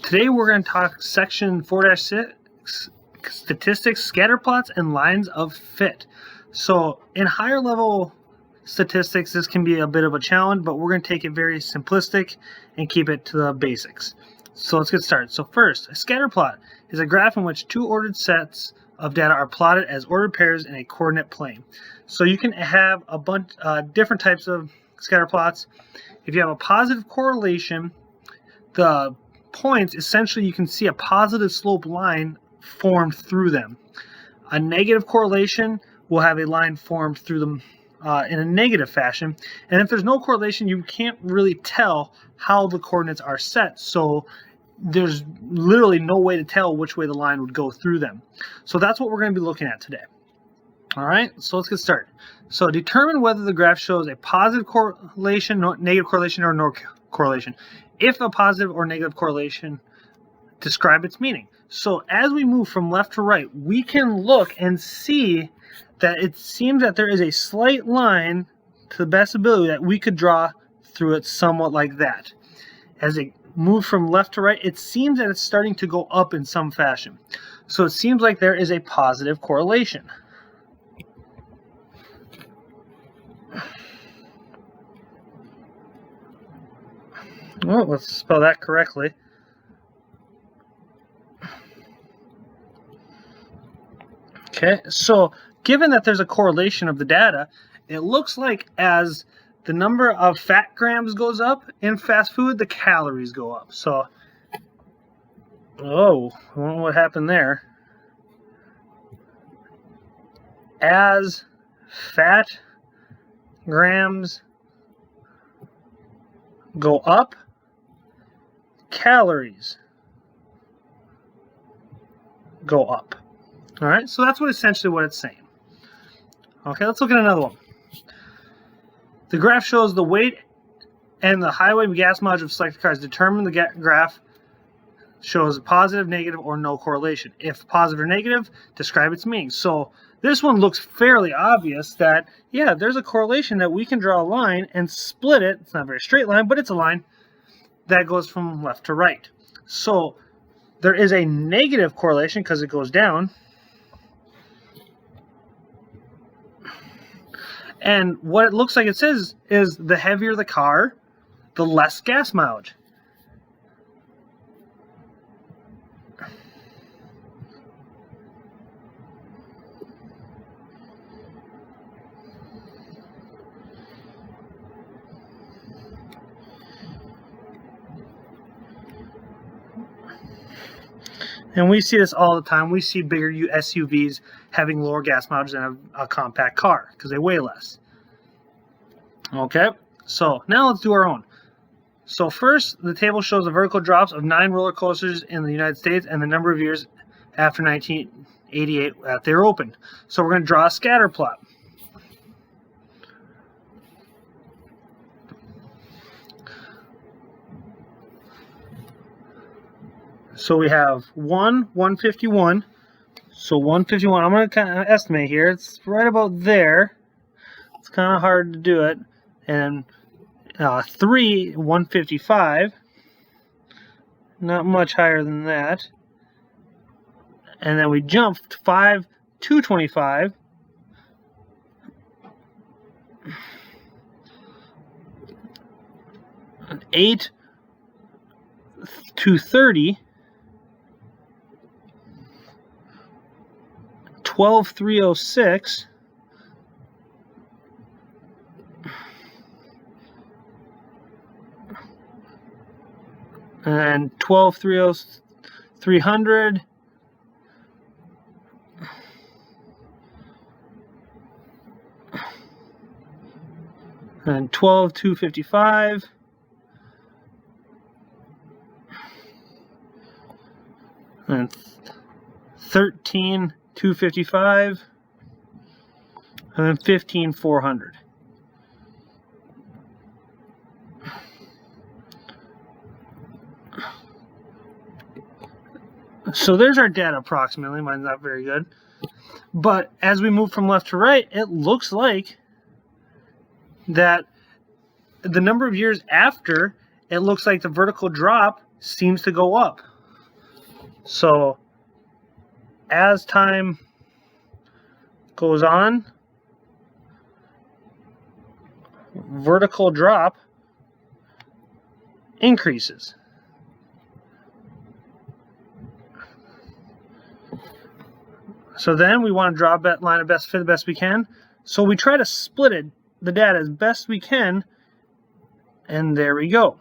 Today we're going to talk section 4-6, statistics, scatter plots, and lines of fit. So in higher level statistics, this can be a bit of a challenge, but we're going to take it very simplistic and keep it to the basics. So let's get started. So first, a scatter plot is a graph in which two ordered sets of data are plotted as ordered pairs in a coordinate plane. So you can have a bunch different types of scatter plots. If you have a positive correlation, the points, essentially you can see a positive slope line formed through them. A negative correlation will have a line formed through them in a negative fashion. And if there's no correlation, you can't really tell how the coordinates are set. So there's literally no way to tell which way the line would go through them. So that's what we're going to be looking at today. All right, so let's get started. So determine whether the graph shows a positive correlation, negative correlation, or no correlation. If a positive or negative correlation, describe its meaning. So as we move from left to right, we can look and see that it seems that there is a slight line, to the best ability, that we could draw through it somewhat like that. As it moves from left to right, it seems that it's starting to go up in some fashion. So it seems like there is a positive correlation. Well, let's spell that correctly. Okay, so given that there's a correlation of the data, it looks like as the number of fat grams goes up in fast food, the calories go up. So, oh, I don't know what happened there. As fat grams go up, calories go up. All right, so that's essentially what it's saying. Okay, let's look at another one. The graph shows the weight and the highway gas mileage of selected cars. Determine the graph shows positive, negative, or no correlation. If positive or negative, describe its meaning. So this one looks fairly obvious that, yeah, there's a correlation that we can draw a line and split it. It's not a very straight line, but it's a line that goes from left to right. So there is a negative correlation because it goes down. And what it looks like it says is the heavier the car, the less gas mileage. And we see this all the time. We see bigger SUVs having lower gas mileage than a compact car because they weigh less. Okay, so now let's do our own. So first, the table shows the vertical drops of 9 roller coasters in the United States and the number of years after 1988 that they were opened. So we're going to draw a scatter plot. So we have 151. So 151, I'm going to kind of estimate here. It's right about there. It's kind of hard to do it. And 3, 155. Not much higher than that. And then we jumped to 5, 225. And 8, 230. 12,306, and 12,300, and 12,255, and 13,255, and then 15,400. So there's our data approximately. Mine's not very good. But as we move from left to right, it looks like that the number of years after, it looks like the vertical drop seems to go up. So as time goes on, vertical drop increases. So then we want to draw a line of best fit the best we can. So we try to split the data as best we can, and there we go.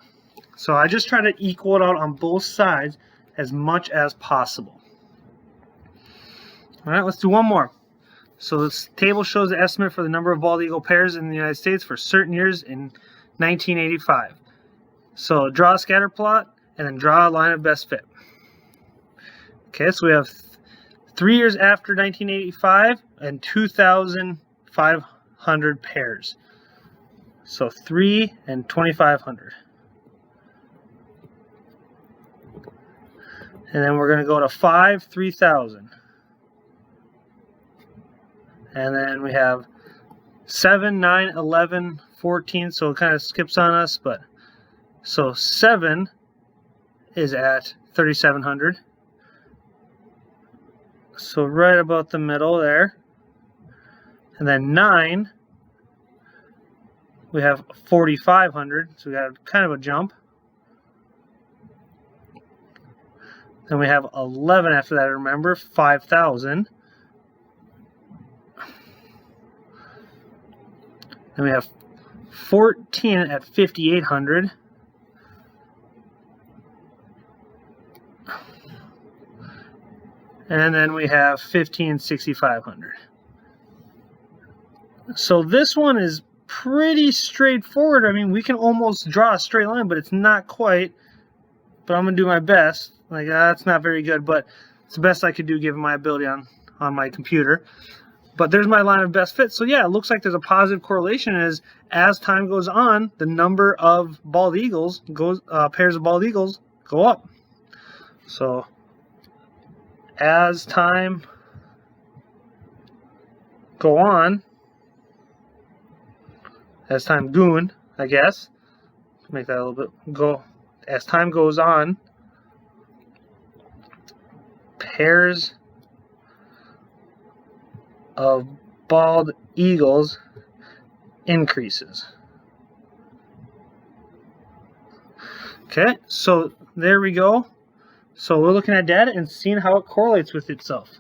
So I just try to equal it out on both sides as much as possible. All right, let's do one more. So this table shows the estimate for the number of bald eagle pairs in the United States for certain years in 1985. So draw a scatter plot and then draw a line of best fit. Okay, so we have 3 years after 1985 and 2,500 pairs. So 3 and 2,500. And then we're going to go to 5, 3,000. And then we have 7, 9, 11, 14. So it kind of skips on us, but so 7 is at 3,700. So right about the middle there. And then 9, we have 4,500. So we got kind of a jump. Then we have 11 after that, remember, 5,000. Then we have 14 at 5,800. And then we have 15, 6,500. So this one is pretty straightforward. I mean, we can almost draw a straight line, but it's not quite. But I'm going to do my best. Like, that's not very good, but it's the best I could do given my ability on my computer. But there's my line of best fit. So yeah, it looks like there's a positive correlation as time goes on, the number of bald eagles pairs of bald eagles go up. So as time go on, as time goon, I guess, make that a little bit go. As time goes on, pairs of bald eagles increases. Okay, so there we go. So we're looking at data and seeing how it correlates with itself.